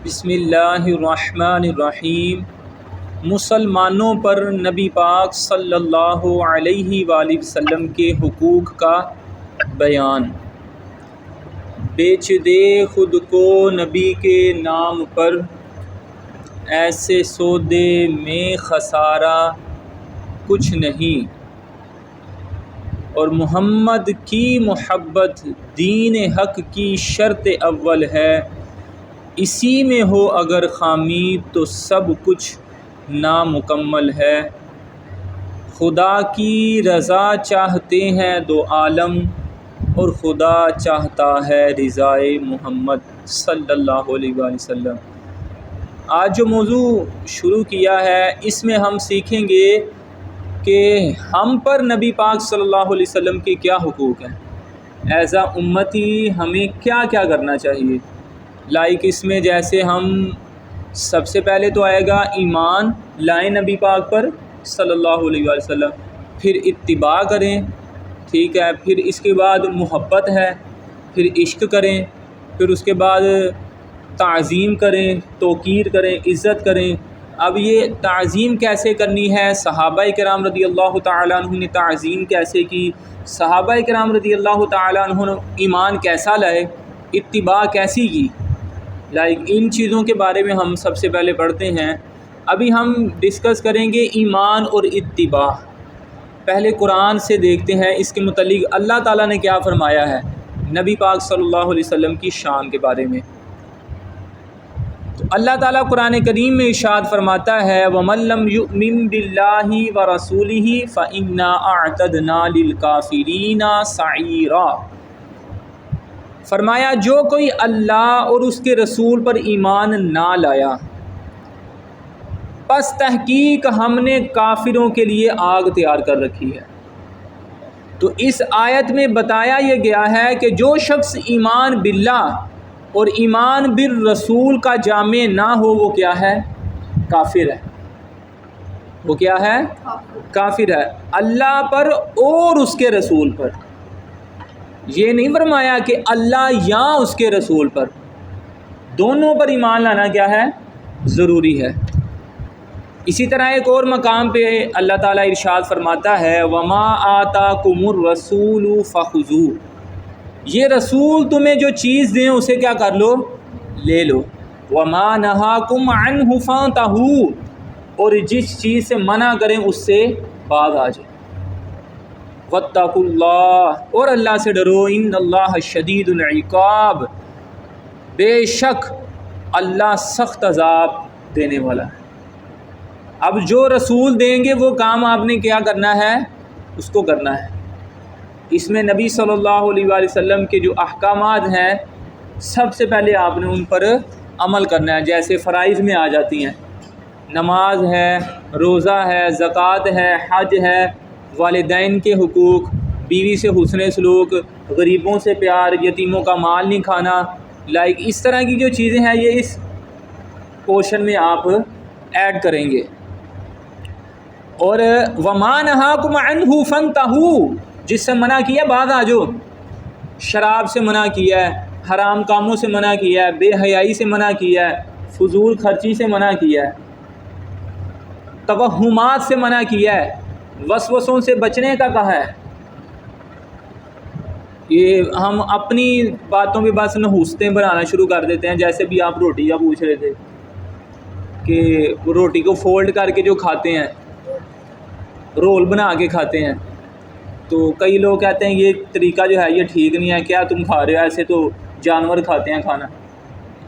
بسم اللہ الرحمن الرحیم۔ مسلمانوں پر نبی پاک صلی اللہ علیہ وآلہ وسلم کے حقوق کا بیان۔ بیچ دے خود کو نبی کے نام پر، ایسے سودے میں خسارہ کچھ نہیں، اور محمد کی محبت دین حق کی شرط اول ہے، اسی میں ہو اگر خامی تو سب کچھ نامکمل ہے۔ خدا کی رضا چاہتے ہیں دو عالم، اور خدا چاہتا ہے رضائے محمد صلی اللہ علیہ وآلہ وسلم۔ آج جو موضوع شروع کیا ہے اس میں ہم سیکھیں گے کہ ہم پر نبی پاک صلی اللہ علیہ وسلم کے کیا حقوق ہیں، ایز اے امتی ہمیں کیا کیا کرنا چاہیے۔ اس میں جیسے ہم سب سے پہلے تو آئے گا ایمان لائیں نبی پاک پر صلی اللہ علیہ وآلہ وسلم، پھر اتباع کریں، ٹھیک ہے، پھر اس کے بعد محبت ہے، پھر عشق کریں، پھر اس کے بعد تعظیم کریں، توقیر کریں، عزت کریں۔ اب یہ تعظیم کیسے کرنی ہے، صحابہ کرام رضی اللہ تعالیٰ عنہ نے تعظیم کیسے کی، صحابہ کرام رضی اللہ تعالیٰ عنہ نے ایمان کیسا لائے، اتباع کیسی کی، ان چیزوں کے بارے میں ہم سب سے پہلے پڑھتے ہیں۔ ابھی ہم ڈسکس کریں گے ایمان اور اتباع۔ پہلے قرآن سے دیکھتے ہیں اس کے متعلق اللہ تعالیٰ نے کیا فرمایا ہے نبی پاک صلی اللہ علیہ وسلم کی شان کے بارے میں۔ تو اللہ تعالیٰ قرآن کریم میں ارشاد فرماتا ہے وَمَن لَّمْ يُؤْمِن بِاللَّهِ وَرَسُولِهِ فَإِنَّا أَعْتَدْنَا لِلْكَافِرِينَ سَعِيرًا۔ فرمایا جو کوئی اللہ اور اس کے رسول پر ایمان نہ لایا، پس تحقیق ہم نے کافروں کے لیے آگ تیار کر رکھی ہے۔ تو اس آیت میں بتایا یہ گیا ہے کہ جو شخص ایمان باللہ اور ایمان بالرسول کا جامع نہ ہو وہ کیا ہے، کافر ہے۔ وہ کیا ہے، کافر ہے، اللہ پر اور اس کے رسول پر۔ یہ نہیں فرمایا کہ اللہ یا اس کے رسول پر، دونوں پر ایمان لانا کیا ہے، ضروری ہے۔ اسی طرح ایک اور مقام پہ اللہ تعالیٰ ارشاد فرماتا ہے وَمَا آتَاكُمُ الرَّسُولُ فَخُذُوهُ، یہ رسول تمہیں جو چیز دیں اسے کیا کر لو، لے لو۔ وَمَا نَهَاكُمْ عَنْهُ فَانْتَهُوا، اور جس چیز سے منع کریں اس سے باز آ جائیں۔ وَاتَّقُوا اللَّهَ، اور اللہ سے ڈرو، إِنَّ اللَّهَ شَدِيدُ الْعِقَابِ، بے شک اللہ سخت عذاب دینے والا ہے۔ اب جو رسول دیں گے وہ کام آپ نے کیا کرنا ہے، اس کو کرنا ہے۔ اس میں نبی صلی اللہ علیہ وآلہ وسلم کے جو احکامات ہیں سب سے پہلے آپ نے ان پر عمل کرنا ہے، جیسے فرائض میں آ جاتی ہیں، نماز ہے، روزہ ہے، زکوٰۃ ہے، حج ہے، والدین کے حقوق، بیوی سے حسن سلوک، غریبوں سے پیار، یتیموں کا مال نہیں کھانا، اس طرح کی جو چیزیں ہیں یہ اس پورشن میں آپ ایڈ کریں گے۔ اور وَمَا نَهَاكُمْ عَنْهُ فَانْتَهُوا، جس سے منع کیا بعد آ جاؤ، شراب سے منع کیا ہے، حرام کاموں سے منع کیا ہے، بے حیائی سے منع کیا ہے، فضول خرچی سے منع کیا ہے، توہمات سے منع کیا ہے، وسوسوں سے بچنے کا کہا ہے۔ یہ ہم اپنی باتوں پہ بس نحوستیں بنانا شروع کر دیتے ہیں، جیسے بھی آپ روٹی کا پوچھ رہے تھے کہ روٹی کو فولڈ کر کے جو کھاتے ہیں، رول بنا کے کھاتے ہیں، تو کئی لوگ کہتے ہیں یہ طریقہ جو ہے یہ ٹھیک نہیں ہے، کیا تم کھا رہے ہو، ایسے تو جانور کھاتے ہیں کھانا۔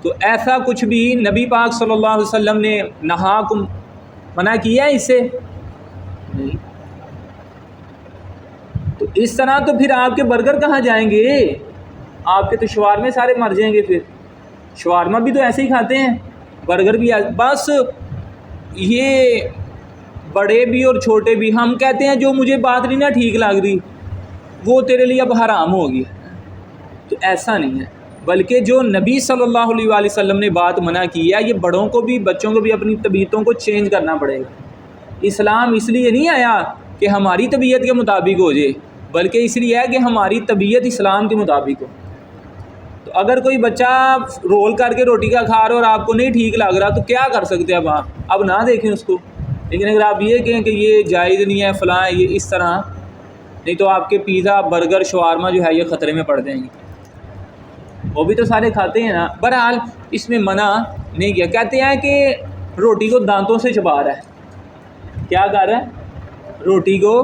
تو ایسا کچھ بھی نبی پاک صلی اللہ علیہ وسلم نے نہاکم منع کیا ہے اس سے نہیں۔ تو اس طرح تو پھر آپ کے برگر کہاں جائیں گے، آپ کے تو شوارمے سارے مر جائیں گے، پھر شوارما بھی تو ایسے ہی کھاتے ہیں، برگر بھی بس یہ بڑے بھی اور چھوٹے بھی، ہم کہتے ہیں جو مجھے بات نہیں نا ٹھیک لگ رہی وہ تیرے لیے اب حرام ہوگی، تو ایسا نہیں ہے، بلکہ جو نبی صلی اللہ علیہ وآلہ وسلم نے بات منع کی ہے، یہ بڑوں کو بھی بچوں کو بھی اپنی طبیعتوں کو چینج کرنا پڑے گا۔ اسلام اس لیے نہیں آیا کہ ہماری طبیعت کے مطابق ہو جائے، بلکہ اس لیے ہے کہ ہماری طبیعت اسلام کے مطابق ہو۔ تو اگر کوئی بچہ رول کر کے روٹی کا کھا رہا اور آپ کو نہیں ٹھیک لگ رہا تو کیا کر سکتے ہیں آپ؟ اب نہ دیکھیں اس کو. لیکن اگر آپ یہ کہیں کہ یہ جائز نہیں ہے فلاں یہ اس طرح، نہیں تو آپ کے پیزا برگر شوارما جو ہے یہ خطرے میں پڑ جائیں گے. وہ بھی تو سارے کھاتے ہیں نا. بہرحال اس میں منع نہیں کیا. کہتے ہیں کہ روٹی کو دانتوں سے چبا رہا ہے. کیا کر رہا ہے؟ روٹی کو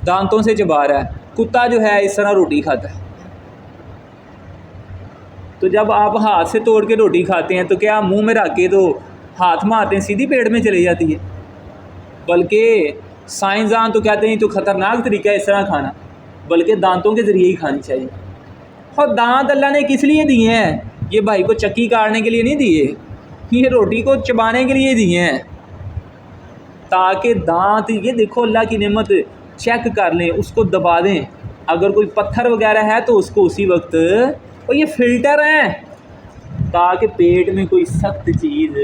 دانتوں سے چبا رہا ہے. کتا جو ہے اس طرح روٹی کھاتا ہے. تو جب آپ ہاتھ سے توڑ کے روٹی کھاتے ہیں تو کیا منہ میں رکھ کے تو ہاتھ میں آتے ہیں سیدھی پیٹ میں چلی جاتی ہے؟ بلکہ سائنسدان تو کہتے ہیں تو خطرناک طریقہ ہے اس طرح کھانا، بلکہ دانتوں کے ذریعے ہی کھانی چاہیے. اور دانت اللہ نے کس لیے دیے ہیں؟ یہ بھائی کو چکی کاٹنے کے لیے نہیں دیے، یہ روٹی کو چبانے کے لیے دیے ہیں، تاکہ دانت یہ دیکھو اللہ کی نعمت چیک کر لیں، اس کو دبا دیں. اگر کوئی پتھر وغیرہ ہے تو اس کو اسی وقت، اور یہ فلٹر ہیں تاکہ پیٹ میں کوئی سخت چیز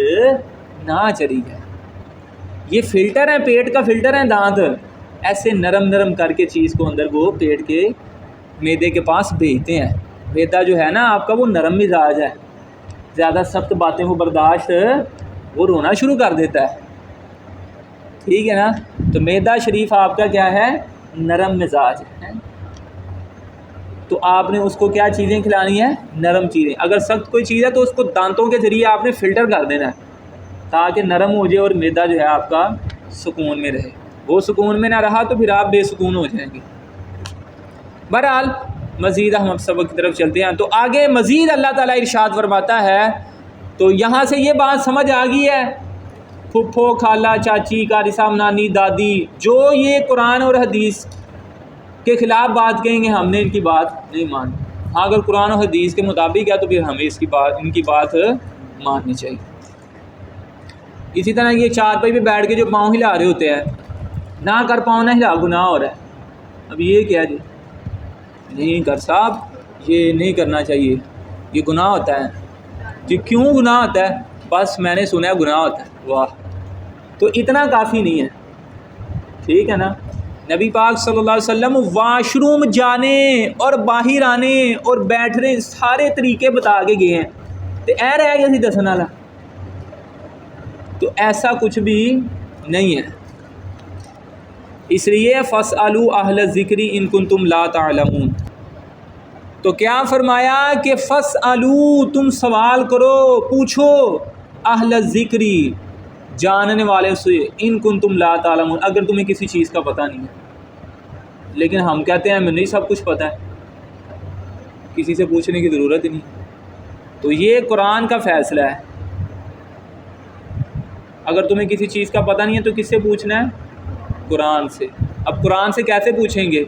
نہ چلی جائے. یہ فلٹر ہیں، پیٹ کا فلٹر ہیں دانت. ایسے نرم نرم کر کے چیز کو اندر وہ پیٹ کے معدے کے پاس بھیجتے ہیں. معدہ جو ہے نا آپ کا وہ نرم مزاج ہے، زیادہ سخت باتیں وہ برداشت، وہ رونا شروع کر دیتا ہے. ٹھیک ہے نا. تو معدہ شریف آپ کا کیا ہے؟ نرم مزاج ہے. تو آپ نے اس کو کیا چیزیں کھلانی ہیں؟ نرم چیزیں. اگر سخت کوئی چیز ہے تو اس کو دانتوں کے ذریعے آپ نے فلٹر کر دینا ہے تاکہ نرم ہو جائے اور معدہ جو ہے آپ کا سکون میں رہے. وہ سکون میں نہ رہا تو پھر آپ بے سکون ہو جائیں گے. بہرحال مزید ہم سبق کی طرف چلتے ہیں. تو آگے مزید اللہ تعالیٰ ارشاد فرماتا ہے. تو یہاں سے یہ بات سمجھ آ گئی ہے، پھپھو خالہ چاچی قاری صاحب نانی دادی جو یہ قرآن اور حدیث کے خلاف بات کہیں گے ہم نے ان کی بات نہیں مانی. ہاں اگر قرآن و حدیث کے مطابق ہے تو پھر ہمیں ان کی بات ماننی چاہیے. اسی طرح یہ چارپائی پہ بیٹھ کے جو پاؤں ہلا رہے ہوتے ہیں، نہ کر پاؤں نہ ہلا، گناہ ہو رہا ہے. اب یہ کیا جی؟ نہیں کر صاحب، یہ نہیں کرنا چاہیے، یہ گناہ ہوتا ہے. جی کیوں گناہ ہوتا ہے؟ بس میں نے سنا ہے گناہ ہوتا ہے. واہ، تو اتنا کافی نہیں ہے. ٹھیک ہے نا. نبی پاک صلی اللہ علیہ وسلم واش روم جانے اور باہر آنے اور بیٹھنے سارے طریقے بتا کے گئے ہیں. تو اے رہ گیا سی دسن والا. تو ایسا کچھ بھی نہیں ہے. اس لیے فاسألوا اہل الذکر ان کنتم لا تعلمون. تو کیا فرمایا کہ فاسألوا، تم سوال کرو، پوچھو، اہل الذکر، جاننے والے سے، ان کنتم لا تعلمون، اگر تمہیں کسی چیز کا پتہ نہیں ہے. لیکن ہم کہتے ہیں ہمیں نہیں سب کچھ پتہ ہے، کسی سے پوچھنے کی ضرورت ہی نہیں. تو یہ قرآن کا فیصلہ ہے. اگر تمہیں کسی چیز کا پتہ نہیں ہے تو کس سے پوچھنا ہے؟ قرآن سے. اب قرآن سے کیسے پوچھیں گے؟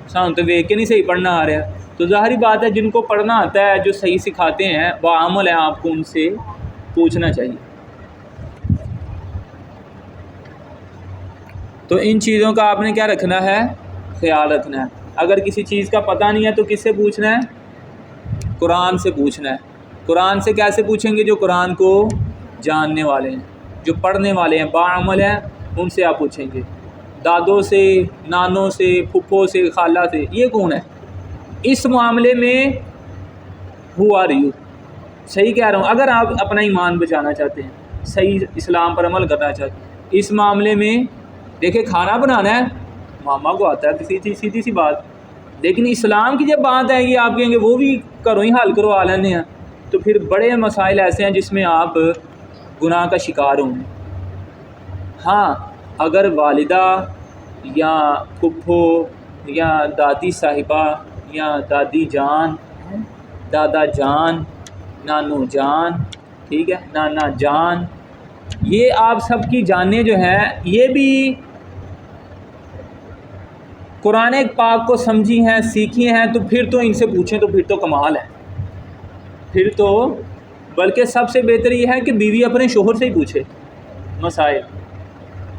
سان تو دیکھ کے نہیں صحیح پڑھنا آ رہا. تو ظاہری بات ہے جن کو پڑھنا آتا ہے، جو صحیح سکھاتے ہیں، وہ عمل ہے، آپ کو ان سے پوچھنا چاہیے. تو ان چیزوں کا آپ نے کیا رکھنا ہے؟ خیال رکھنا ہے. اگر کسی چیز کا پتہ نہیں ہے تو کس سے پوچھنا ہے؟ قرآن سے پوچھنا ہے. قرآن سے کیسے پوچھیں گے؟ جو قرآن کو جاننے والے ہیں، جو پڑھنے والے ہیں، باعمل ہیں، ان سے آپ پوچھیں گے. دادوں سے، نانوں سے، پھپھو سے، خالہ سے. یہ کون ہے اس معاملے میں؟ Who are you? صحیح کہہ رہا ہوں. اگر آپ اپنا ایمان بچانا چاہتے ہیں، صحیح اسلام پر عمل کرنا چاہتے ہیں، اس معاملے میں دیکھیں کھانا بنانا ہے ماما کو آتا ہے، سیدھی سی بات. لیکن اسلام کی جب بات ہے یہ آپ کہیں گے وہ بھی کرو ہی حل کرو لینے ہیں، تو پھر بڑے مسائل ایسے ہیں جس میں آپ گناہ کا شکار ہوں گے. ہاں اگر والدہ یا پھپھو یا دادی صاحبہ یا دادی جان، دادا جان، نانو جان، ٹھیک ہے، نانا جان، یہ آپ سب کی جانیں جو ہیں یہ بھی قرآن پاک کو سمجھی ہیں، سیکھی ہیں، تو پھر تو ان سے پوچھیں تو پھر تو کمال ہے. پھر تو بلکہ سب سے بہتر یہ ہے کہ بیوی اپنے شوہر سے ہی پوچھے مسائل.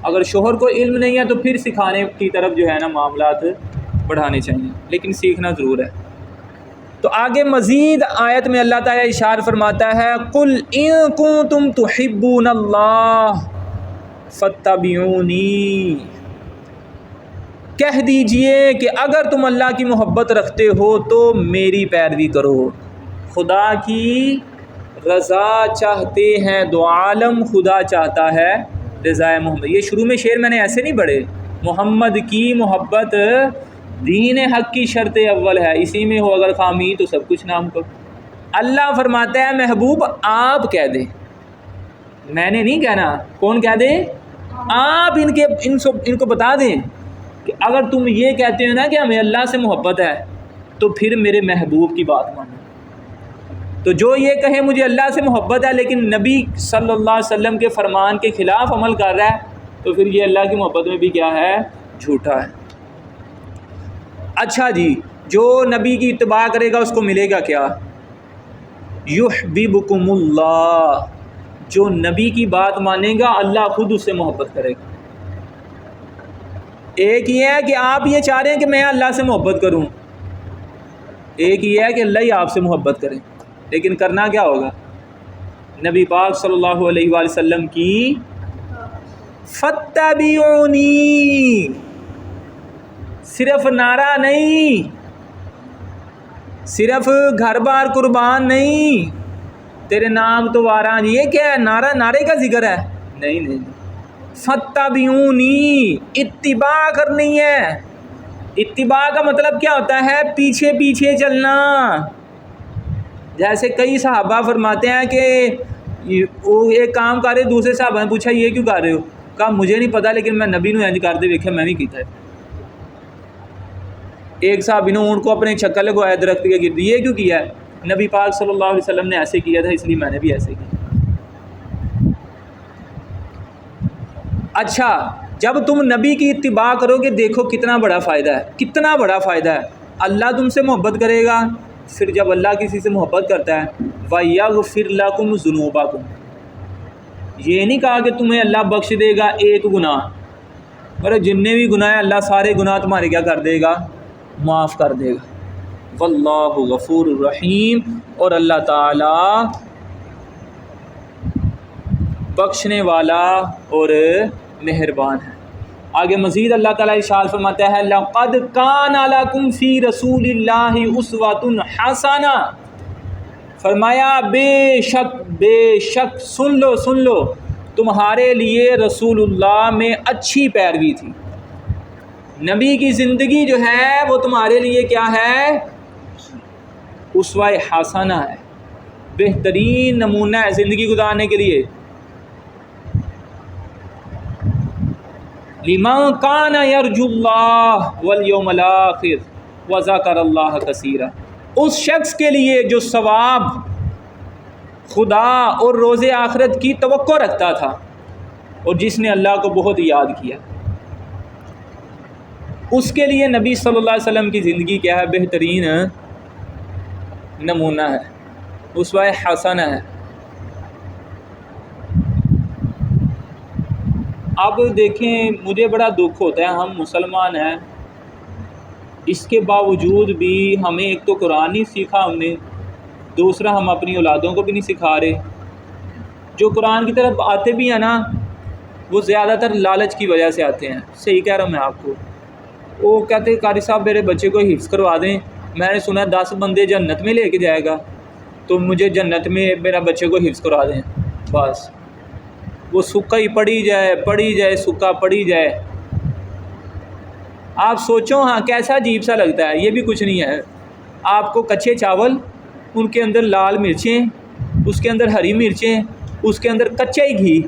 اگر شوہر کو علم نہیں ہے تو پھر سکھانے کی طرف جو ہے نا معاملات بڑھانے چاہیے، لیکن سیکھنا ضرور ہے. تو آگے مزید آیت میں اللہ تعالیٰ ارشاد فرماتا ہے قُلْ إِن كُنتُمْ تُحِبُّونَ اللَّهَ فَاتَّبِعُونِي. کہہ دیجئے کہ اگر تم اللہ کی محبت رکھتے ہو تو میری پیروی کرو۔ خدا کی رضا چاہتے ہیں دو عالم، خدا چاہتا ہے رضائے محمد۔ یہ شروع میں شعر میں نے ایسے نہیں پڑھے، محمد کی محبت دین حق کی شرط اول ہے، اسی میں ہو اگر خامی تو سب کچھ نام کو۔ اللہ فرماتا ہے محبوب آپ کہہ دیں، میں نے نہیں کہنا، کون کہہ دے؟ آپ ان کو بتا دیں کہ اگر تم یہ کہتے ہو نا کہ ہمیں اللہ سے محبت ہے تو پھر میرے محبوب کی بات مانو۔ تو جو یہ کہے مجھے اللہ سے محبت ہے لیکن نبی صلی اللہ علیہ وسلم کے فرمان کے خلاف عمل کر رہا ہے تو پھر یہ اللہ کی محبت میں بھی کیا ہے؟ جھوٹا ہے۔ اچھا جی، جو نبی کی اتباع کرے گا اس کو ملے گا کیا؟ یحببکم اللہ، جو نبی کی بات مانے گا اللہ خود اس سے محبت کرے گا۔ ایک یہ ہے کہ آپ یہ چاہ رہے ہیں کہ میں اللہ سے محبت کروں، ایک یہ ہے کہ اللہ ہی آپ سے محبت کرے، لیکن کرنا کیا ہوگا؟ نبی پاک صلی اللہ علیہ وآلہ وسلم کی فاتبعونی، صرف نعرہ نہیں، صرف گھر بار قربان نہیں، تیرے نام تو واراں، یہ کیا ہے؟ نعرے کا ذکر ہے؟ نہیں، فاتبعونی، اتباع کرنی ہے۔ اتباع کا مطلب کیا ہوتا ہے؟ پیچھے پیچھے چلنا۔ جیسے کئی صحابہ فرماتے ہیں کہ وہ ایک کام کر رہے، دوسرے صحابہ نے پوچھا یہ کیوں کر رہے ہو؟ کہا مجھے نہیں پتا لیکن میں نبی نے انج کرتے دیکھا میں بھی کیتا ہے۔ ایک صحابی نے ان کو اپنے چھکا لگوایا درخت کے گرد، یہ کیوں کیا ہے؟ نبی پاک صلی اللہ علیہ وسلم نے ایسے کیا تھا اس لیے میں نے بھی ایسے کیا۔ اچھا، جب تم نبی کی اتباع کرو گے دیکھو کتنا بڑا فائدہ ہے، کتنا بڑا فائدہ ہے۔ اللہ تم سے محبت کرے گا، پھر جب اللہ کسی سے محبت کرتا ہے وَيَغْفِرْ لَكُمْ ذُنُوبَكُمْ، یہ نہیں کہا کہ تمہیں اللہ بخش دے گا ایک گناہ، پر جتنے بھی گناہ ہیں اللہ سارے گناہ تمہارے کیا کر دے گا؟ معاف کر دے گا۔ واللہ غفور الرحیم، اور اللہ تعالی بخشنے والا اور مہربان ہے۔ آگے مزید اللہ تعالیٰ ارشاد فرماتا ہے لَقَدْ كَانَ لَكُمْ فِي رَسُولِ اللَّهِ أُسْوَةٌ حَسَنَةٌ، فرمایا بے شک سن لو تمہارے لیے رسول اللہ میں اچھی پیروی تھی۔ نبی کی زندگی جو ہے وہ تمہارے لیے کیا ہے؟ اسوہ حسنہ ہے، بہترین نمونہ ہے زندگی گزارنے کے لیے۔ لمن کان یرجو اللہ والیوم الآخر وذکر اللہ کثیرا، اس شخص کے لیے جو ثواب خدا اور روز آخرت کی توقع رکھتا تھا اور جس نے اللہ کو بہت یاد کیا، اس کے لیے نبی صلی اللہ علیہ وسلم کی زندگی کیا ہے؟ بہترین نمونہ ہے، اسوہ حسنہ ہے۔ اب دیکھیں مجھے بڑا دکھ ہوتا ہے، ہم مسلمان ہیں، اس کے باوجود بھی ہمیں ایک تو قرآن نہیں سیکھا ہم نے، دوسرا ہم اپنی اولادوں کو بھی نہیں سکھا رہے۔ جو قرآن کی طرف آتے بھی ہیں نا وہ زیادہ تر لالچ کی وجہ سے آتے ہیں، صحیح کہہ رہا ہوں میں آپ کو۔ وہ کہتے ہیں قاری صاحب میرے بچے کو حفظ کروا دیں، میں نے سنا 10 بندے جنت میں لے کے جائے گا تو مجھے جنت میں میرا بچے کو حفظ کروا دیں، بس وہ سکا ہی پڑھی جائے سکا پڑھی جائے۔ آپ سوچو ہاں کیسا عجیب سا لگتا ہے۔ یہ بھی کچھ نہیں ہے، آپ کو کچے چاول، ان کے اندر لال مرچیں، اس کے اندر ہری مرچیں، اس کے اندر کچا ہی گھی،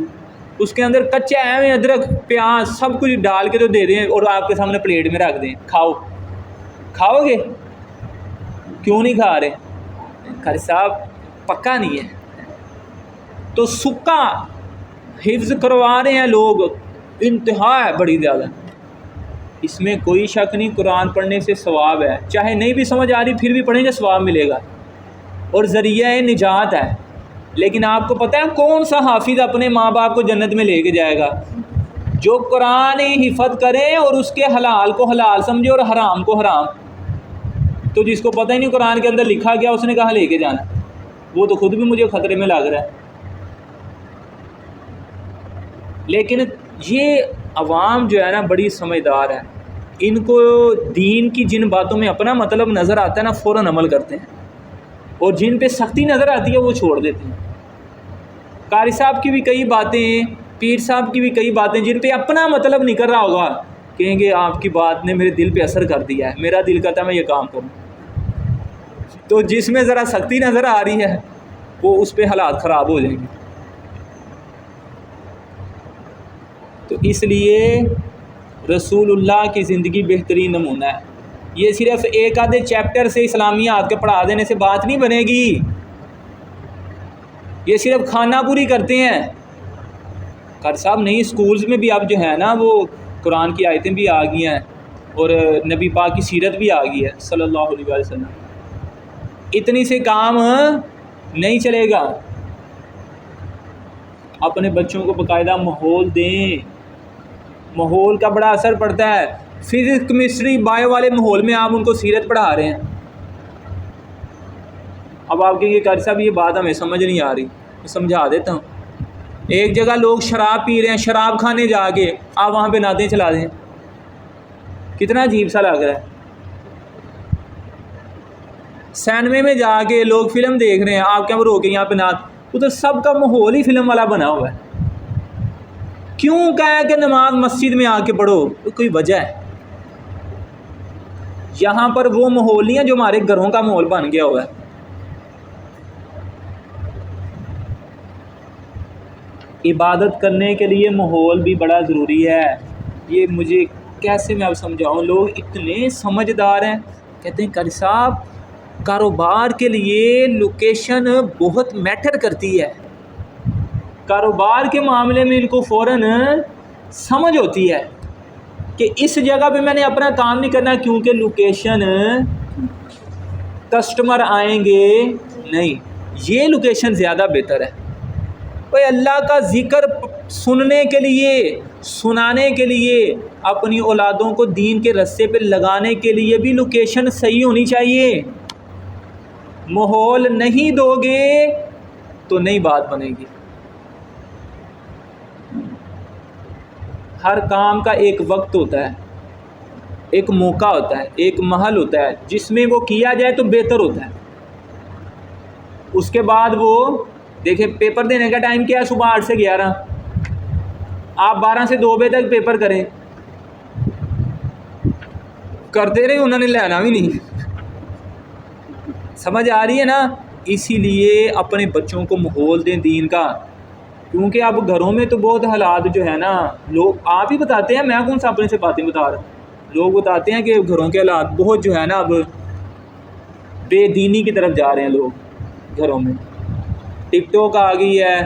اس کے اندر کچا ایم ادرک پیاز سب کچھ ڈال کے تو دے دیں اور آپ کے سامنے پلیٹ میں رکھ دیں، کھاؤ گے؟ کیوں نہیں کھا رہے؟ قاری صاحب پکا نہیں ہے۔ تو سکا حفظ کروا رہے ہیں لوگ، انتہا ہے بڑی زیادہ، اس میں کوئی شک نہیں۔ قرآن پڑھنے سے ثواب ہے، چاہے نہیں بھی سمجھ آ رہی پھر بھی پڑھیں گے ثواب ملے گا اور ذریعہ نجات ہے۔ لیکن آپ کو پتہ ہے کون سا حافظ اپنے ماں باپ کو جنت میں لے کے جائے گا؟ جو قرآن حفظ کرے اور اس کے حلال کو حلال سمجھے اور حرام کو حرام۔ تو جس کو پتہ ہی نہیں قرآن کے اندر لکھا گیا اس نے کہاں لے کے جانا، وہ تو خود بھی مجھے خطرے میں لگ رہا ہے۔ لیکن یہ عوام جو ہے نا بڑی سمجھدار ہے، ان کو دین کی جن باتوں میں اپنا مطلب نظر آتا ہے نا فوراً عمل کرتے ہیں، اور جن پہ سختی نظر آتی ہے وہ چھوڑ دیتے ہیں۔ قاری صاحب کی بھی کئی باتیں، پیر صاحب کی بھی کئی باتیں جن پہ اپنا مطلب نکل رہا ہوگا، کہیں گے آپ کی بات نے میرے دل پہ اثر کر دیا ہے، میرا دل کرتا ہے میں یہ کام کروں۔ تو جس میں ذرا سختی نظر آ رہی ہے وہ اس پہ حالات خراب ہو جائیں گے۔ تو اس لیے رسول اللہ کی زندگی بہترین نمونہ ہے۔ یہ صرف ایک آدھے چیپٹر سے اسلامیات کے پڑھا دینے سے بات نہیں بنے گی، یہ صرف کھانہ پوری کرتے ہیں۔ قاری صاحب نئی سکولز میں بھی اب جو ہے نا وہ قرآن کی آیتیں بھی آ گئی ہیں اور نبی پاک کی سیرت بھی آ گئی ہے صلی اللہ علیہ وسلم۔ اتنی سے کام نہیں چلے گا، اپنے بچوں کو باقاعدہ ماحول دیں، ماحول کا بڑا اثر پڑتا ہے۔ فزکس کیمسٹری بایو والے ماحول میں آپ ان کو سیرت پڑھا رہے ہیں، اب آپ کہیں گے قاری صاحب یہ بات ہمیں سمجھ نہیں آ رہی، میں سمجھا دیتا ہوں۔ ایک جگہ لوگ شراب پی رہے ہیں، شراب کھانے جا کے آپ وہاں پہ نعتیں چلا دیں، کتنا عجیب سا لگ رہا ہے۔ سینمے میں جا کے لوگ فلم دیکھ رہے ہیں، آپ کیا رو کے یہاں پہ نعت، ادھر سب کا ماحول ہی فلم والا بنا ہوا ہے۔ کیوں کہا کہ نماز مسجد میں آ کے پڑھو؟ کوئی وجہ ہے؟ یہاں پر وہ ماحول نہیں ہے جو ہمارے گھروں کا ماحول بن گیا ہوا ہے۔ عبادت کرنے کے لیے ماحول بھی بڑا ضروری ہے۔ یہ مجھے کیسے میں اب سمجھاؤں، لوگ اتنے سمجھدار ہیں، کہتے ہیں قاری صاحب کاروبار کے لیے لوکیشن بہت میٹر کرتی ہے، کاروبار کے معاملے میں ان کو فوراً سمجھ ہوتی ہے کہ اس جگہ پہ میں نے اپنا کام نہیں کرنا کیونکہ لوکیشن کسٹمر آئیں گے نہیں، یہ لوکیشن زیادہ بہتر ہے۔ بھائی اللہ کا ذکر سننے کے لیے، سنانے کے لیے، اپنی اولادوں کو دین کے رستے پہ لگانے کے لیے بھی لوکیشن صحیح ہونی چاہیے۔ ماحول نہیں دو گے تو نئی بات بنے گی۔ ہر کام کا ایک وقت ہوتا ہے، ایک موقع ہوتا ہے، ایک محل ہوتا ہے جس میں وہ کیا جائے تو بہتر ہوتا ہے۔ اس کے بعد وہ دیکھیں پیپر دینے کا ٹائم کیا ہے، صبح 8 سے 11، آپ 12 سے 2 بجے تک پیپر کریں، کرتے رہے انہوں نے لینا بھی نہیں۔ سمجھ آ رہی ہے نا؟ اسی لیے اپنے بچوں کو ماحول دیں دین کا، کیونکہ اب گھروں میں تو بہت حالات جو ہے نا، لوگ آپ ہی بتاتے ہیں، میں کون سا اپنے سے باتیں بتا رہا ہوں، لوگ بتاتے ہیں کہ گھروں کے حالات بہت جو ہے نا اب بے دینی کی طرف جا رہے ہیں لوگ گھروں میں۔ ٹک ٹاک آ گئی ہے،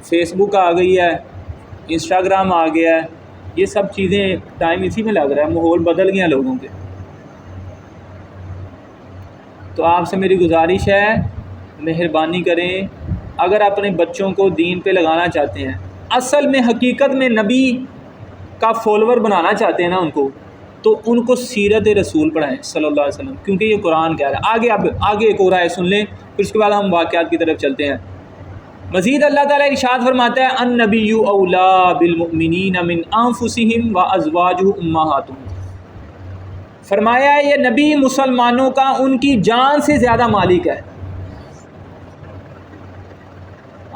فیس بک آ گئی ہے، انسٹاگرام آ گیا ہے، یہ سب چیزیں ٹائم اسی میں لگ رہا ہے، ماحول بدل گیا لوگوں کے۔ تو آپ سے میری گزارش ہے مہربانی کریں، اگر اپنے بچوں کو دین پہ لگانا چاہتے ہیں، اصل میں حقیقت میں نبی کا فالوور بنانا چاہتے ہیں نا ان کو ان کو سیرت رسول پڑھائیں صلی اللہ علیہ وسلم، کیونکہ یہ قرآن کہہ رہا ہے۔ آگے ایک اور آیت سن لیں، پھر اس کے بعد ہم واقعات کی طرف چلتے ہیں۔ مزید اللہ تعالیٰ ارشاد فرماتا ہے النبی اولی بالمؤمنین من انفسہم وازواجہ امہاتہم، فرمایا ہے یہ نبی مسلمانوں کا ان کی جان سے زیادہ مالک ہے،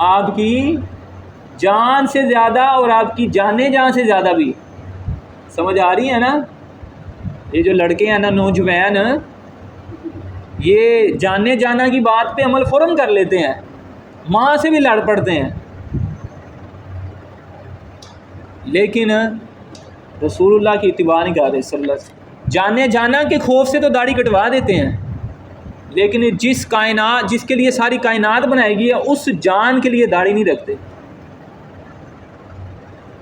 آپ کی جان سے زیادہ اور آپ کی جانے جان سے زیادہ بھی۔ سمجھ آ رہی ہے نا؟ یہ جو لڑکے ہیں نا نوجوان، یہ جانے جانا کی بات پہ عمل فوراً کر لیتے ہیں، ماں سے بھی لڑ پڑتے ہیں، لیکن رسول اللہ کی اتباع نہیں کر رہے صلی اللہ علیہ وسلم۔ جانے جانا کے خوف سے تو داڑھی کٹوا دیتے ہیں، لیکن جس کے لیے ساری کائنات بنائی گئی ہے اس جان کے لیے داڑھی نہیں رکھتے۔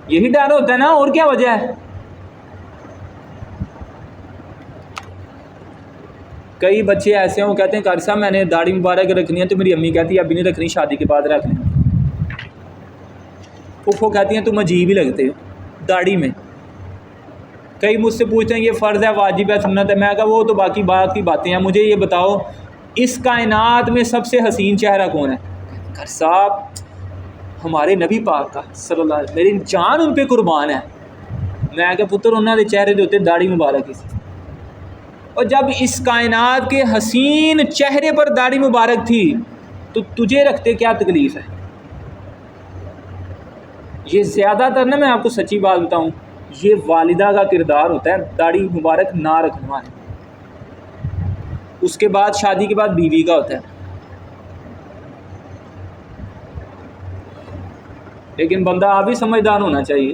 یہی ڈر ہوتا ہے نا، اور کیا وجہ ہے؟ کئی بچے ایسے ہوں کہتے ہیں قاری صاحب میں نے داڑھی مبارک رکھنی ہے تو میری امی کہتی ہے ابھی نہیں رکھنی، شادی کے بعد رکھ لیں۔ پھوپھو کہتی ہیں تم عجیب ہی لگتے ہو داڑھی میں۔ کئی مجھ سے پوچھتے ہیں یہ فرض ہے، واجب ہے، سنت ہے، میں کہا وہ تو باقی بات کی باتیں ہیں، مجھے یہ بتاؤ اس کائنات میں سب سے حسین چہرہ کون ہے؟ قاری صاحب ہمارے نبی پاک کا صلی اللہ علیہ وسلم، میری جان ان پہ قربان ہے، میں کہ پتر انہوں نے چہرے دے اتنے داڑھی مبارک ہی سی، اور جب اس کائنات کے حسین چہرے پر داڑھی مبارک تھی تو تجھے رکھتے کیا تکلیف ہے؟ یہ زیادہ تر نا، میں آپ کو سچی بات بتاؤں، یہ والدہ کا کردار ہوتا ہے داڑھی مبارک نہ رکھنا ہے، اس کے بعد شادی کے بعد بیوی کا ہوتا ہے۔ لیکن بندہ آپ بھی سمجھدار ہونا چاہیے۔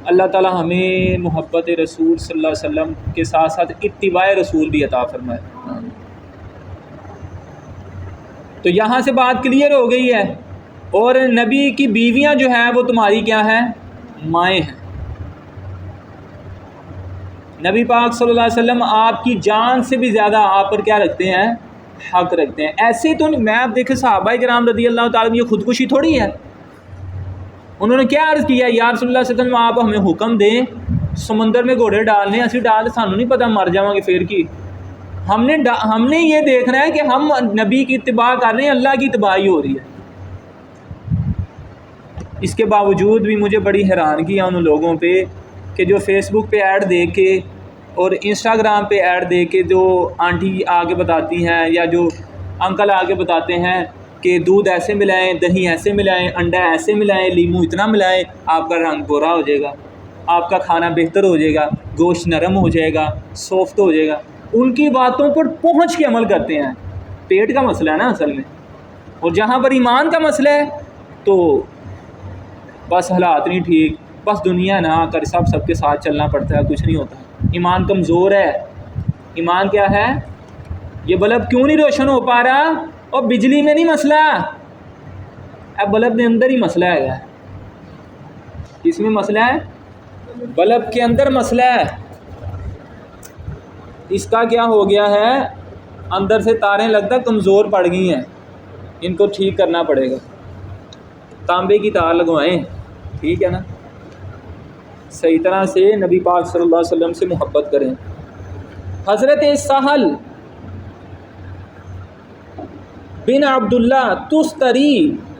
اللہ تعالی ہمیں محبت رسول صلی اللہ علیہ وسلم کے ساتھ ساتھ اتباع رسول بھی عطا فرمائے۔ تو یہاں سے بات کلیئر ہو گئی ہے، اور نبی کی بیویاں جو ہیں وہ تمہاری کیا ہیں؟ مائیں ہیں۔ نبی پاک صلی اللہ علیہ وسلم آپ کی جان سے بھی زیادہ آپ پر کیا رکھتے ہیں؟ حق رکھتے ہیں۔ ایسے تو میں آپ دیکھیں صحابہ کرام رضی اللہ تعالیٰ یہ خودکشی تھوڑی ہے، انہوں نے کیا عرض کیا؟ یا رسول اللہ صلی اللہ علیہ وسلم آپ ہمیں حکم دیں سمندر میں گھوڑے ڈالنے، اسی ڈال سانو نہیں پتہ مر جاؤں گے پھر کی، ہم نے یہ دیکھنا ہے کہ ہم نبی کی اتباع کر رہے ہیں، اللہ کی اتباع ہی ہو رہی ہے۔ اس کے باوجود بھی مجھے بڑی حیرانگی ہے ان لوگوں پہ کہ جو فیس بک پہ ایڈ دے کے اور انسٹاگرام پہ ایڈ دے کے جو آنٹی آگے بتاتی ہیں یا جو انکل آگے بتاتے ہیں کہ دودھ ایسے ملائیں، دہی ایسے ملائیں، انڈا ایسے ملائیں، لیمو اتنا ملائیں، آپ کا رنگ گورا ہو جائے گا، آپ کا کھانا بہتر ہو جائے گا، گوشت نرم ہو جائے گا، سافٹ ہو جائے گا، ان کی باتوں پر پہنچ کے عمل کرتے ہیں۔ پیٹ کا مسئلہ ہے نا اصل میں، اور جہاں پر ایمان کا مسئلہ ہے تو بس حالات نہیں ٹھیک، بس دنیا نہ کر سب کے ساتھ چلنا پڑتا ہے، کچھ نہیں ہوتا۔ ایمان کمزور ہے۔ ایمان کیا ہے؟ یہ بلب کیوں نہیں روشن ہو پا رہا؟ اور بجلی میں نہیں مسئلہ، اب بلب کے اندر ہی مسئلہ ہے۔ کس میں مسئلہ ہے؟ بلب کے اندر مسئلہ ہے۔ اس کا کیا ہو گیا ہے؟ اندر سے تاریں لگتا کمزور پڑ گئی ہیں، ان کو ٹھیک کرنا پڑے گا، تانبے کی تار لگوائیں، ٹھیک ہے نا؟ صحیح طرح سے نبی پاک صلی اللہ علیہ وسلم سے محبت کریں۔ حضرت سہل بن عبداللہ تستری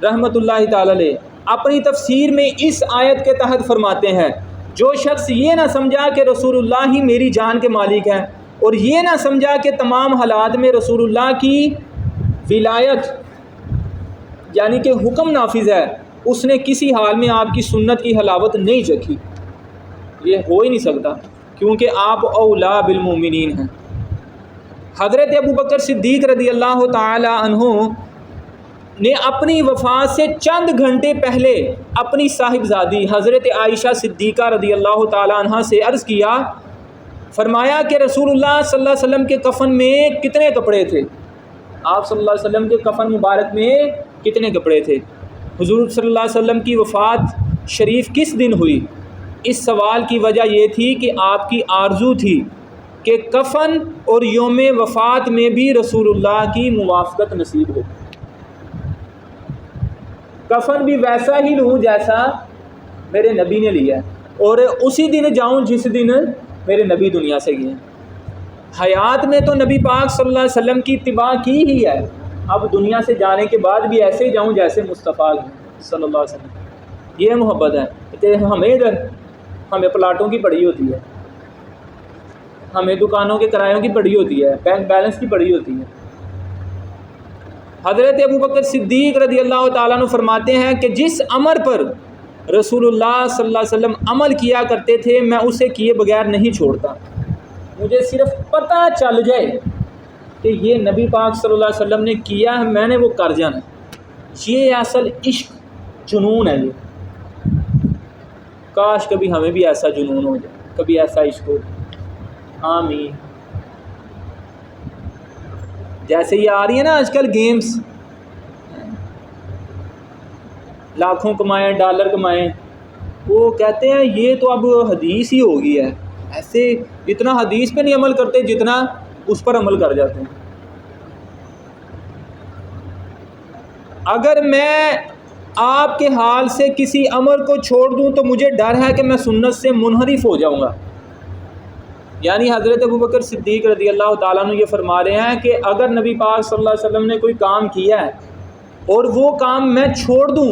رحمۃ اللہ تعالی علیہ اپنی تفسیر میں اس آیت کے تحت فرماتے ہیں، جو شخص یہ نہ سمجھا کہ رسول اللہ ہی میری جان کے مالک ہیں، اور یہ نہ سمجھا کہ تمام حالات میں رسول اللہ کی ولایت یعنی کہ حکم نافذ ہے، اس نے کسی حال میں آپ کی سنت کی حلاوت نہیں چکھی۔ یہ ہو ہی نہیں سکتا، کیونکہ آپ اولا بالمومنین ہیں۔ حضرت ابوبکر صدیق رضی اللہ تعالی عنہ نے اپنی وفات سے چند گھنٹے پہلے اپنی صاحبزادی حضرت عائشہ صدیقہ رضی اللہ تعالی عنہ سے عرض کیا، فرمایا کہ رسول اللہ صلی اللہ علیہ وسلم کے کفن میں کتنے کپڑے تھے؟ آپ صلی اللہ علیہ وسلم کے کفن مبارک میں کتنے کپڑے تھے؟ حضور صلی اللہ علیہ وسلم کی وفات شریف کس دن ہوئی؟ اس سوال کی وجہ یہ تھی کہ آپ کی آرزو تھی کہ کفن اور یوم وفات میں بھی رسول اللہ کی موافقت نصیب ہو، کفن بھی ویسا ہی لوں جیسا میرے نبی نے لیا، اور اسی دن جاؤں جس دن میرے نبی دنیا سے گئے۔ حیات میں تو نبی پاک صلی اللہ علیہ وسلم کی اتباع کی ہی ہے، اب دنیا سے جانے کے بعد بھی ایسے ہی جاؤں جیسے مصطفیٰ صلی اللہ علیہ وسلم۔ یہ محبت ہے کہ ہمیں پلاٹوں کی پڑی ہوتی ہے، ہمیں دکانوں کے کرایوں کی پڑی ہوتی ہے، بینک بیلنس کی پڑی ہوتی ہے۔ حضرت ابوبکر صدیق رضی اللہ تعالیٰ عنہ فرماتے ہیں کہ جس امر پر رسول اللہ صلی اللہ علیہ وسلم عمل کیا کرتے تھے میں اسے کیے بغیر نہیں چھوڑتا، مجھے صرف پتہ چل جائے کہ یہ نبی پاک صلی اللہ علیہ وسلم نے کیا ہے، میں نے وہ کر جانا۔ یہ اصل عشق جنون ہے۔ یہ کاش کبھی ہمیں بھی ایسا جنون ہو جائے، کبھی ایسا عشق ہو جائے۔ آمین۔ جیسے یہ آ رہی ہے نا آج کل گیمز، لاکھوں کمائیں، ڈالر کمائیں، وہ کہتے ہیں یہ تو اب حدیث ہی ہو گئی ہے، ایسے اتنا حدیث پہ نہیں عمل کرتے جتنا اس پر عمل کر جاتے ہیں۔ اگر میں آپ کے حال سے کسی امر کو چھوڑ دوں تو مجھے ڈر ہے کہ میں سنت سے منحرف ہو جاؤں گا۔ یعنی حضرت ابوبکر صدیق رضی اللہ تعالیٰ عنہ یہ فرما رہے ہیں کہ اگر نبی پاک صلی اللہ علیہ وسلم نے کوئی کام کیا ہے اور وہ کام میں چھوڑ دوں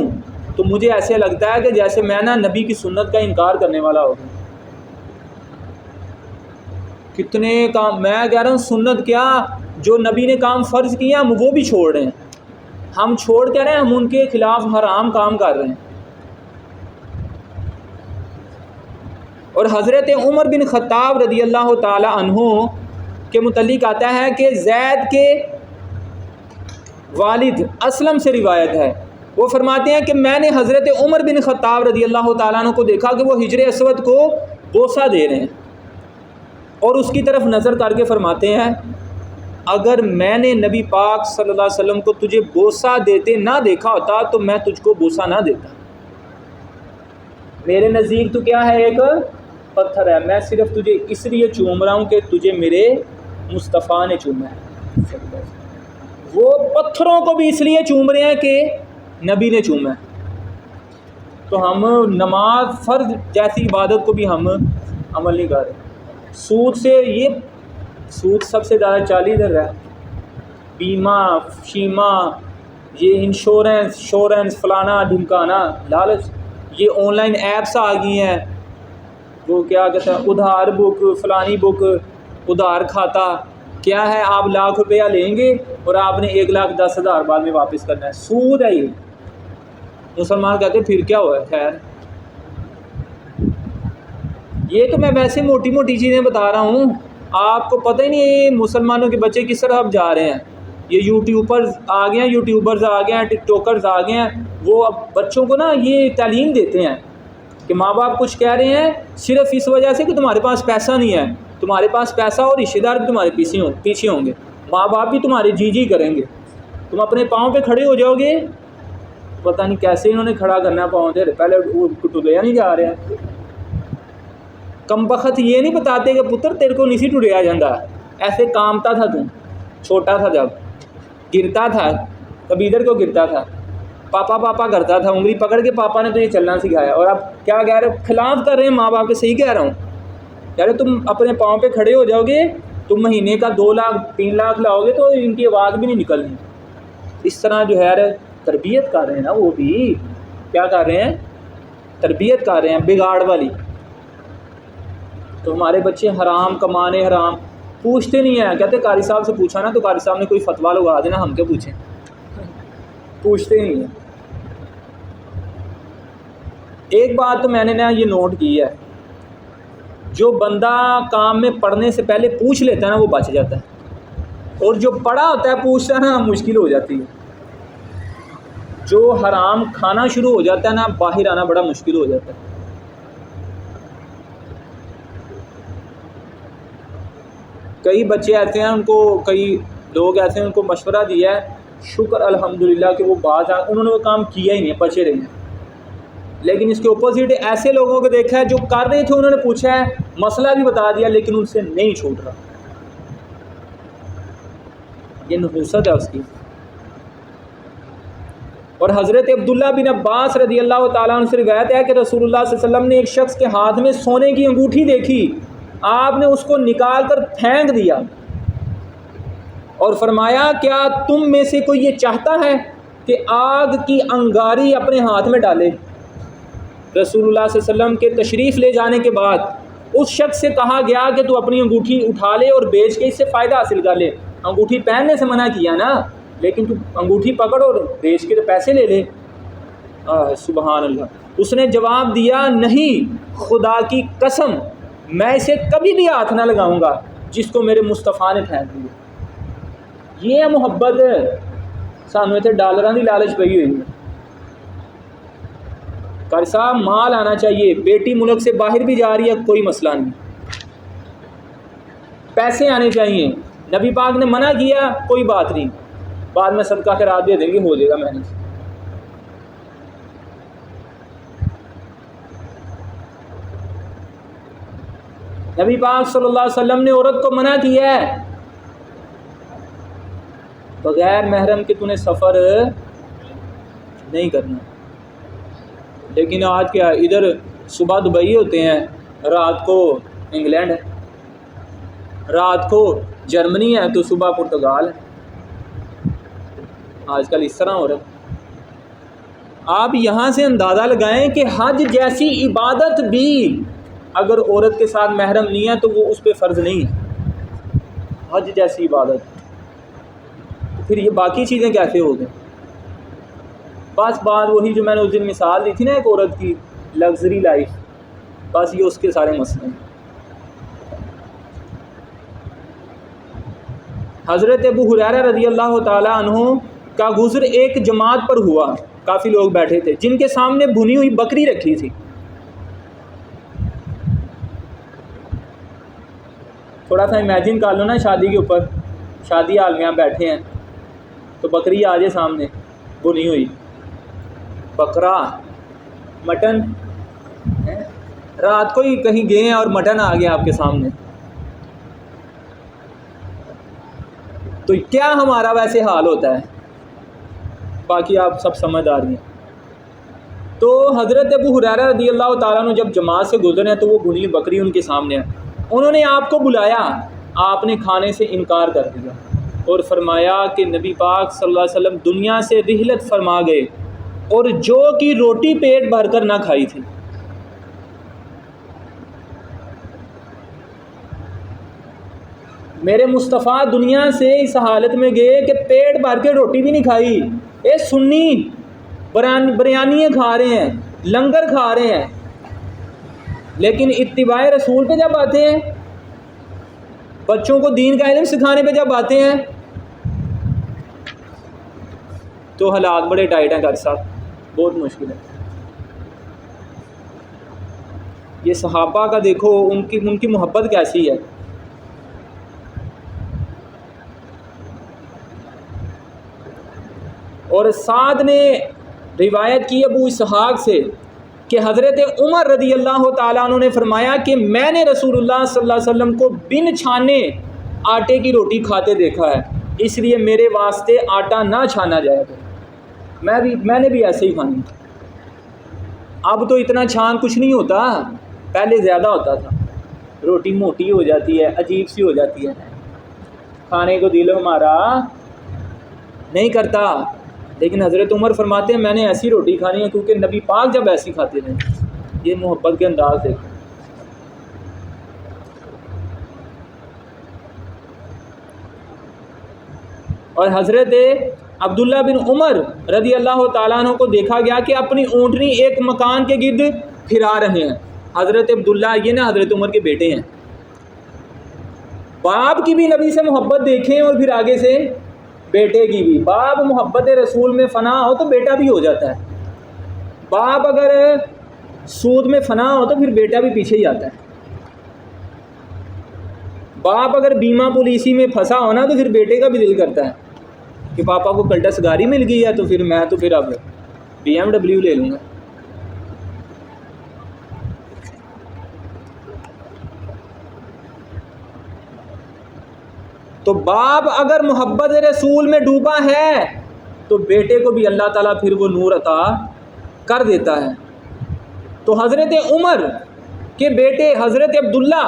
تو مجھے ایسے لگتا ہے کہ جیسے میں نا نبی کی سنت کا انکار کرنے والا ہو گیا. کتنے کام میں کہہ رہا ہوں، سنت کیا، جو نبی نے کام فرض کیا ہم وہ بھی چھوڑ رہے ہیں. ہم چھوڑ کہہ رہے ہیں، ہم ان کے خلاف حرام کام کر رہے ہیں. اور حضرت عمر بن خطاب رضی اللہ تعالی عنہ کے متعلق آتا ہے کہ زید کے والد اسلم سے روایت ہے، وہ فرماتے ہیں کہ میں نے حضرت عمر بن خطاب رضی اللہ تعالیٰ عنہ کو دیکھا کہ وہ حجر اسود کو بوسہ دے رہے ہیں، اور اس کی طرف نظر کر کے فرماتے ہیں اگر میں نے نبی پاک صلی اللہ علیہ وسلم کو تجھے بوسہ دیتے نہ دیکھا ہوتا تو میں تجھ کو بوسہ نہ دیتا. میرے نزدیک تو کیا ہے، ایک پتھر ہے، میں صرف تجھے اس لیے چوم رہا ہوں کہ تجھے میرے مصطفیٰ نے چوما ہے. وہ پتھروں کو بھی اس لیے چوم رہے ہیں کہ نبی نے چوما ہے. تو ہم نماز فرض جیسی عبادت کو بھی ہم عمل نہیں کر رہے. سود سے، یہ سود سب سے زیادہ چالی در ہے. بیمہ شیمہ، یہ انشورنس فلانا ڈھمکانا، لالچ. یہ آن لائن ایپس آ گئی ہیں، وہ کیا کہتے ہیں ادھار بک، فلانی بک، ادھار کھاتا. کیا ہے، آپ لاکھ روپیہ لیں گے اور آپ نے 1,10,000 بعد میں واپس کرنا ہے. سود ہے یہ. مسلمان کہتے ہیں پھر کیا ہوا ہے. خیر، یہ تو میں ویسے موٹی موٹی چیزیں بتا رہا ہوں، آپ کو پتہ ہی نہیں مسلمانوں کے بچے کس طرح اب جا رہے ہیں. یہ یوٹیوبرز آ گئے ہیں، ٹک ٹاکرز آ گئے ہیں. وہ اب بچوں کو نا یہ تعلیم دیتے ہیں کہ ماں باپ کچھ کہہ رہے ہیں صرف اس وجہ سے کہ تمہارے پاس پیسہ نہیں ہے. تمہارے پاس پیسہ اور رشتہ دار بھی تمہارے پیچھے ہوں گے، ماں باپ بھی تمہارے جی کریں گے. تم اپنے پاؤں پہ کھڑے ہو جاؤ گے، پتہ نہیں کیسے انہوں نے کھڑا کرنا ہے پاؤں سے. پہلے وہ ٹوٹیا نہیں جا رہے ہیں. کم بخت یہ نہیں بتاتے کہ پتر تیرے کو نہیں سی ٹوٹیا جاتا. ایسے کامتا تھا تم چھوٹا تھا، جب گرتا تھا کبھی ادھر کو گرتا تھا، پاپا کرتا تھا، انگلی پکڑ کے پاپا نے تجھے چلنا سکھایا. اور اب کیا کہہ رہے ہو، خلاف کر رہے ہیں ماں باپ کے. صحیح کہہ رہا ہوں یار، تم اپنے پاؤں پہ کھڑے ہو جاؤ گے، تم مہینے کا 2 لاکھ 3 لاکھ لاؤ گے تو ان کی آواز بھی نہیں نکلنی. اس طرح جو ہے تربیت کر رہے ہیں نا، وہ بھی کیا کر رہے ہیں، تربیت کر رہے ہیں بگاڑ والی. تو ہمارے بچے حرام کمانے، حرام پوچھتے نہیں ہیں. کہتے قاری صاحب سے پوچھا نا تو قاری صاحب نے کوئی فتویٰ لگا دینا، ہم کیا پوچھیں. پوچھتے نہیں ہیں. ایک بات تو میں نے نا یہ نوٹ کی ہے، جو بندہ کام میں پڑھنے سے پہلے پوچھ لیتا ہے نا وہ بچ جاتا ہے، اور جو پڑھا ہوتا ہے پوچھتا ہے نا مشکل ہو جاتی ہے. جو حرام کھانا شروع ہو جاتا ہے نا باہر آنا بڑا مشکل ہو جاتا ہے. کئی بچے ایسے ہیں، کئی لوگ ایسے ہیں ان کو مشورہ دیا ہے، شکر الحمدللہ کہ وہ انہوں نے وہ کام کیا ہی نہیں، بچے رہے ہیں. لیکن اس کے اپوزٹ ایسے لوگوں کو دیکھا ہے جو کر رہے تھے، انہوں نے پوچھا ہے، مسئلہ بھی بتا دیا، لیکن ان سے نہیں چھوٹ رہا. یہ نحوست ہے اس کی. اور حضرت عبداللہ بن عباس رضی اللہ تعالیٰ عنہ سے روایت ہے کہ رسول اللہ صلی اللہ علیہ وسلم نے ایک شخص کے ہاتھ میں سونے کی انگوٹھی دیکھی. آپ نے اس کو نکال کر پھینک دیا اور فرمایا کیا تم میں سے کوئی یہ چاہتا ہے کہ آگ کی انگاری اپنے ہاتھ میں ڈالے. رسول اللہ صلی اللہ علیہ وسلم کے تشریف لے جانے کے بعد اس شخص سے کہا گیا کہ تو اپنی انگوٹھی اٹھا لے اور بیچ کے اس سے فائدہ حاصل کر لے. انگوٹھی پہننے سے منع کیا نا، لیکن تو انگوٹھی پکڑ اور بیچ کے تو پیسے لے لے. سبحان اللہ. اس نے جواب دیا نہیں، خدا کی قسم میں اسے کبھی بھی ہاتھ نہ لگاؤں گا جس کو میرے مصطفیٰ نے پھینک دیا. یہ ہے محبت. سانو اتنے ڈالراں دی لالچ پئی ہوئی ہے. قاری صاحب مال آنا چاہیے، بیٹی ملک سے باہر بھی جا رہی ہے کوئی مسئلہ نہیں، پیسے آنے چاہیے. نبی پاک نے منع کیا کوئی بات نہیں، بعد میں صدقہ خیرات دے دیں گے، ہو جائے گا محنت. نبی پاک صلی اللہ علیہ وسلم نے عورت کو منع کیا ہے بغیر محرم کے تو نے سفر نہیں کرنا. لیکن آج کیا، ادھر صبح دبئی ہوتے ہیں، رات کو انگلینڈ ہے، رات کو جرمنی ہے تو صبح پرتگال ہے. آج کل اس طرح ہو رہا ہے. آپ یہاں سے اندازہ لگائیں کہ حج جیسی عبادت بھی اگر عورت کے ساتھ محرم نہیں ہے تو وہ اس پہ فرض نہیں ہے، حج جیسی عبادت، پھر یہ باقی چیزیں کیسے ہو گئیں؟ بس بات وہی جو میں نے اس دن مثال دی تھی نا ایک عورت کی، لگژری لائف، بس یہ اس کے سارے مسئلے ہیں۔ حضرت ابو ہریرہ رضی اللہ تعالی عنہ کا غسل ایک جماعت پر ہوا، کافی لوگ بیٹھے تھے جن کے سامنے بھنی ہوئی بکری رکھی تھی۔ تھوڑا سا امیجن کر لو نا، شادی کے اوپر، شادی حال میں آپ بیٹھے ہیں تو بکری آ جائے سامنے بھنی ہوئی، بکرا، مٹن، رات کو ہی کہیں گئے ہیں اور مٹن آ گیا آپ کے سامنے، تو کیا ہمارا ویسے حال ہوتا ہے؟ باقی آپ سب سمجھ آ رہی ہیں۔ تو حضرت ابو ہریرہ رضی اللہ تعالیٰ عنہ جب جماعت سے گزرے ہیں تو وہ بھنی بکری ان کے سامنے ہے، انہوں نے آپ کو بلایا، آپ نے کھانے سے انکار کر دیا اور فرمایا کہ نبی پاک صلی اللہ علیہ وسلم دنیا سے رحلت فرما گئے اور جو کی روٹی پیٹ بھر کر نہ کھائی تھی۔ میرے مصطفیٰ دنیا سے اس حالت میں گئے کہ پیٹ بھر کے روٹی بھی نہیں کھائی، اے سنی بریانیاں کھا رہے ہیں، لنگر کھا رہے ہیں، لیکن اتباع رسول پہ جب آتے ہیں، بچوں کو دین کا علم سکھانے پہ جب آتے ہیں تو حالات بڑے ٹائٹ ہیں گھر ساتھ، بہت مشکل ہے۔ یہ صحابہ کا دیکھو ان کی محبت کیسی ہے۔ اور سعد نے روایت کی ابو اسحاق سے کہ حضرت عمر رضی اللہ تعالیٰ عنہ نے فرمایا کہ میں نے رسول اللہ صلی اللہ علیہ وسلم کو بن چھانے آٹے کی روٹی کھاتے دیکھا ہے، اس لیے میرے واسطے آٹا نہ چھانا جائے گا، میں نے بھی ایسے ہی کھانی۔ اب تو اتنا چھان کچھ نہیں ہوتا، پہلے زیادہ ہوتا تھا، روٹی موٹی ہو جاتی ہے، عجیب سی ہو جاتی ہے، کھانے کو دل ہمارا نہیں کرتا، لیکن حضرت عمر فرماتے ہیں میں نے ایسی روٹی کھانی ہے کیونکہ نبی پاک جب ایسی کھاتے تھے۔ یہ محبت کے انداز دیکھیں۔ اور حضرت عبداللہ بن عمر رضی اللہ تعالیٰ عنہ کو دیکھا گیا کہ اپنی اونٹنی ایک مکان کے گرد پھرا رہے ہیں۔ حضرت عبداللہ یہ نا حضرت عمر کے بیٹے ہیں، باپ کی بھی نبی سے محبت دیکھیں اور پھر آگے سے بیٹے کی بھی۔ باپ محبت رسول میں فنا ہو تو بیٹا بھی ہو جاتا ہے، باپ اگر سود میں فنا ہو تو پھر بیٹا بھی پیچھے ہی آتا ہے، باپ اگر بیمہ پالیسی میں پھنسا ہونا تو پھر بیٹے کا بھی دل کرتا ہے کہ پاپا کو کلٹس گاڑی مل گئی ہے تو پھر میں تو پھر اب BMW لے لوں گا۔ تو باپ اگر محبت رسول میں ڈوبا ہے تو بیٹے کو بھی اللہ تعالیٰ پھر وہ نور عطا کر دیتا ہے۔ تو حضرت عمر کے بیٹے حضرت عبداللہ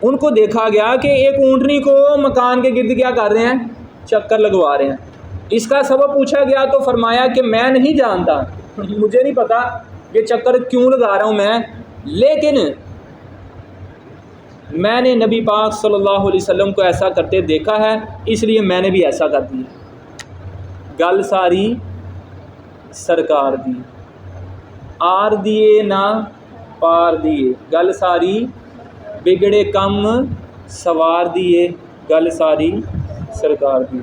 ان کو دیکھا گیا کہ ایک اونٹنی کو مکان کے گرد کیا کر رہے ہیں، چکر لگوا رہے ہیں۔ اس کا سبب پوچھا گیا تو فرمایا کہ میں نہیں جانتا، مجھے نہیں پتا یہ چکر کیوں لگا رہا ہوں میں، لیکن میں نے نبی پاک صلی اللہ علیہ وسلم کو ایسا کرتے دیکھا ہے، اس لیے میں نے بھی ایسا کر دیا۔ گل ساری سرکار دی، آر دیے نہ پار دیے، گل ساری بگڑے کم سوار دیے، گل ساری سرکار دی۔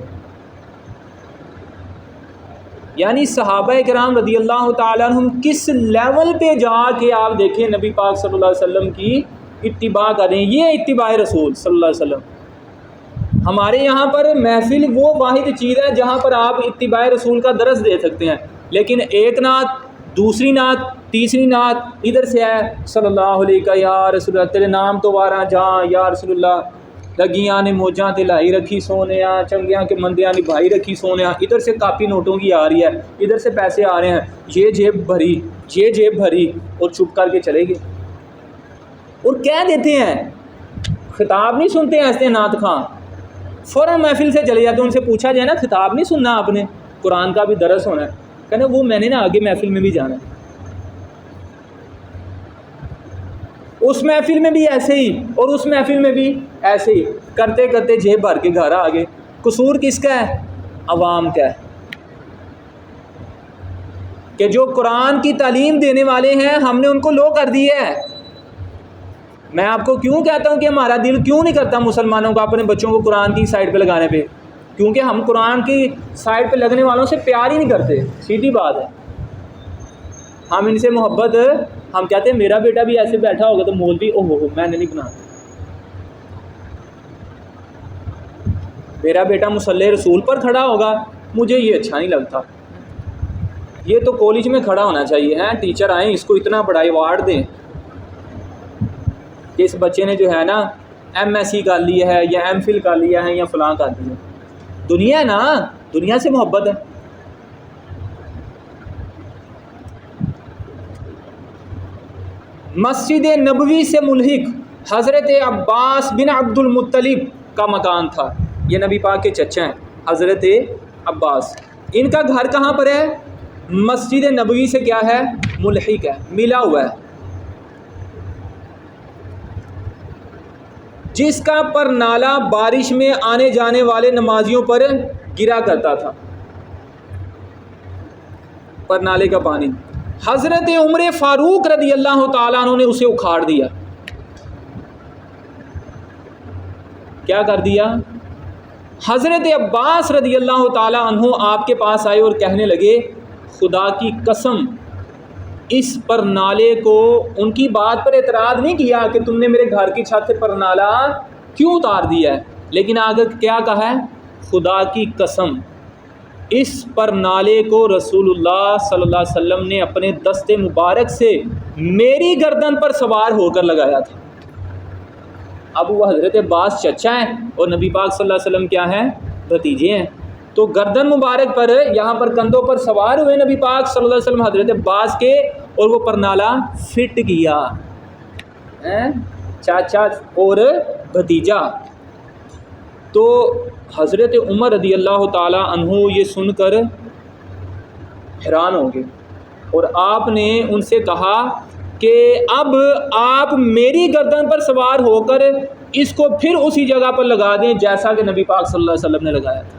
یعنی صحابہ کرام رضی اللہ تعالیٰ عنہم کس لیول پہ جا کے آپ دیکھیں نبی پاک صلی اللہ علیہ وسلم کی اتباع کریں، یہ اتباع رسول صلی اللہ علیہ وسلم۔ ہمارے یہاں پر محفل وہ واحد چیز ہے جہاں پر آپ اتباع رسول کا درس دے سکتے ہیں، لیکن ایک نعت، دوسری نعت، تیسری نعت ادھر سے ہے صلی اللہ علیہ کا یا رسول اللہ، تیرے نام تو وارا جہاں یا رسول اللہ، لگیاں نے موجاں تے لائی رکھی سونیاں، چنگیاں کے مندیاں نے بھائی رکھی سونیاں، ادھر سے کاپی نوٹوں کی آ رہی ہے، ادھر سے پیسے آ رہے ہیں، یہ جیب بھری، یہ جیب بھری، اور چپ کر کے چلے گئے اور کہہ دیتے ہیں، خطاب نہیں سنتے ہیں ایسے نعت خواں، فوراً محفل سے چلے جاتے ہیں۔ ان سے پوچھا جائے نا خطاب نہیں سننا آپ نے، قرآن کا بھی درس ہونا ہے، کہنا وہ میں نے نا آگے محفل میں بھی جانا ہے، اس محفل میں بھی ایسے ہی اور اس محفل میں بھی ایسے ہی، کرتے کرتے جیب بھر کے گھر آ گئے۔ قصور کس کا ہے؟ عوام کا ہے، کہ جو قرآن کی تعلیم دینے والے ہیں ہم نے ان کو لو کر دیا ہے۔ میں آپ کو کیوں کہتا ہوں کہ ہمارا دل کیوں نہیں کرتا مسلمانوں کو اپنے بچوں کو قرآن کی سائڈ پہ لگانے پہ؟ کیونکہ ہم قرآن کی سائڈ پہ لگنے والوں سے پیار ہی نہیں کرتے، سیدھی بات ہے۔ ہم ان سے محبت، ہم کہتے ہیں میرا بیٹا بھی ایسے بیٹھا ہوگا تو مولوی او ہو میں نے نہیں بناتا، میرا بیٹا مصلی رسول پر کھڑا ہوگا مجھے یہ اچھا نہیں لگتا۔ یہ تو کالج میں کھڑا ہونا چاہیے، ہیں ٹیچر آئیں اس کو اتنا بڑا ایوارڈ دیں کہ اس بچے نے جو ہے نا ایم ایس سی کر لی ہے یا ایم فل کر لیا ہے یا فلاں کر دیا۔ دنیا ہے نا، دنیا سے محبت ہے۔ مسجد نبوی سے ملحق حضرت عباس بن عبد المطلب کا مکان تھا، یہ نبی پاک کے چچا ہیں حضرت عباس۔ ان کا گھر کہاں پر ہے؟ مسجد نبوی سے کیا ہے؟ ملحق ہے، ملا ہوا ہے، جس کا پرنالہ بارش میں آنے جانے والے نمازیوں پر گرا کرتا تھا، پرنالے کا پانی۔ حضرت عمر فاروق رضی اللہ تعالیٰ عنہ نے اسے اکھاڑ دیا۔ کیا کر دیا؟ حضرت عباس رضی اللہ تعالیٰ عنہ آپ کے پاس آئے اور کہنے لگے خدا کی قسم اس پرنالے کو، ان کی بات پر اعتراض نہیں کیا کہ تم نے میرے گھر کی چھت سے پرنالہ کیوں اتار دیا ہے، لیکن آگے کیا کہا ہے؟ خدا کی قسم اس پرنالے کو رسول اللہ صلی اللہ علیہ وسلم نے اپنے دست مبارک سے میری گردن پر سوار ہو کر لگایا تھا۔ اب وہ حضرت عباس چچا ہیں اور نبی پاک صلی اللہ علیہ وسلم کیا ہیں؟ بھتیجے ہیں، تو گردن مبارک پر یہاں پر کندھوں پر سوار ہوئے نبی پاک صلی اللہ علیہ وسلم حضرت عباس کے، اور وہ پرنالہ فٹ کیا، چاچا اور بھتیجا۔ تو حضرت عمر رضی اللہ تعالی عنہ یہ سن کر حیران ہو گئے، اور آپ نے ان سے کہا کہ اب آپ میری گردن پر سوار ہو کر اس کو پھر اسی جگہ پر لگا دیں جیسا کہ نبی پاک صلی اللہ علیہ وسلم نے لگایا تھا۔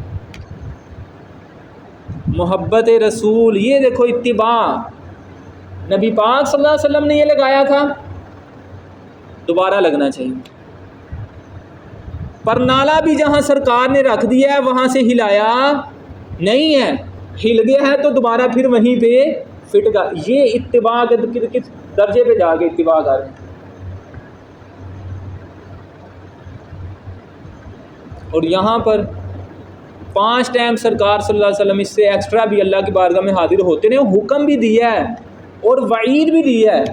محبت رسول، یہ دیکھو اتباع، نبی پاک صلی اللہ علیہ وسلم نے یہ لگایا تھا، دوبارہ لگنا چاہیے۔ پرنالہ بھی جہاں سرکار نے رکھ دیا ہے وہاں سے ہلایا نہیں ہے، ہل گیا ہے تو دوبارہ پھر وہیں پہ فٹ گا۔ یہ اتباع کس درجے پہ جا کے اتباع کر رہے ہیں۔ اور یہاں پر 5 ٹائم سرکار صلی اللہ علیہ وسلم اس سے ایکسٹرا بھی اللہ کی بارگاہ میں حاضر ہوتے نے، حکم بھی دیا ہے اور وعید بھی دیا ہے۔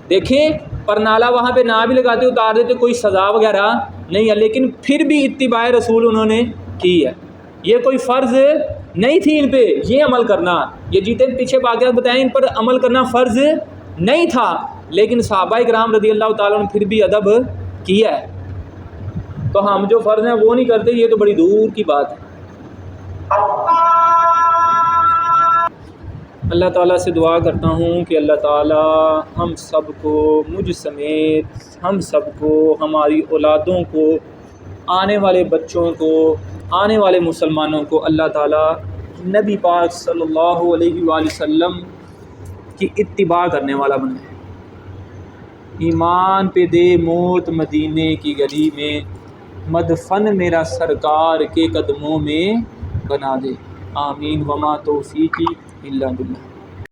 دیکھیں پرنالہ وہاں پہ نہ بھی لگاتے اتار دیتے کوئی سزا وغیرہ نہیں ہے، لیکن پھر بھی اتباع رسول انہوں نے کی ہے۔ یہ کوئی فرض نہیں تھی ان پہ یہ عمل کرنا، یہ جتنے پیچھے واقعات بتائیں ان پر عمل کرنا فرض نہیں تھا، لیکن صحابہ کرام رضی اللہ تعالیٰ نے پھر بھی ادب کیا ہے۔ تو ہم جو فرض ہیں وہ نہیں کرتے، یہ تو بڑی دور کی بات ہے۔ اللہ تعالیٰ سے دعا کرتا ہوں کہ اللہ تعالیٰ ہم سب کو، مجھ سمیت ہم سب کو، ہماری اولادوں کو، آنے والے بچوں کو، آنے والے مسلمانوں کو اللہ تعالیٰ نبی پاک صلی اللہ علیہ وآلہ وسلم کی اتباع کرنے والا بنائے، ایمان پہ دے موت مدینے کی گلی میں، مدفن میرا سرکار کے قدموں میں بنا دے، آمین۔ وما توفیقی الا باللہ۔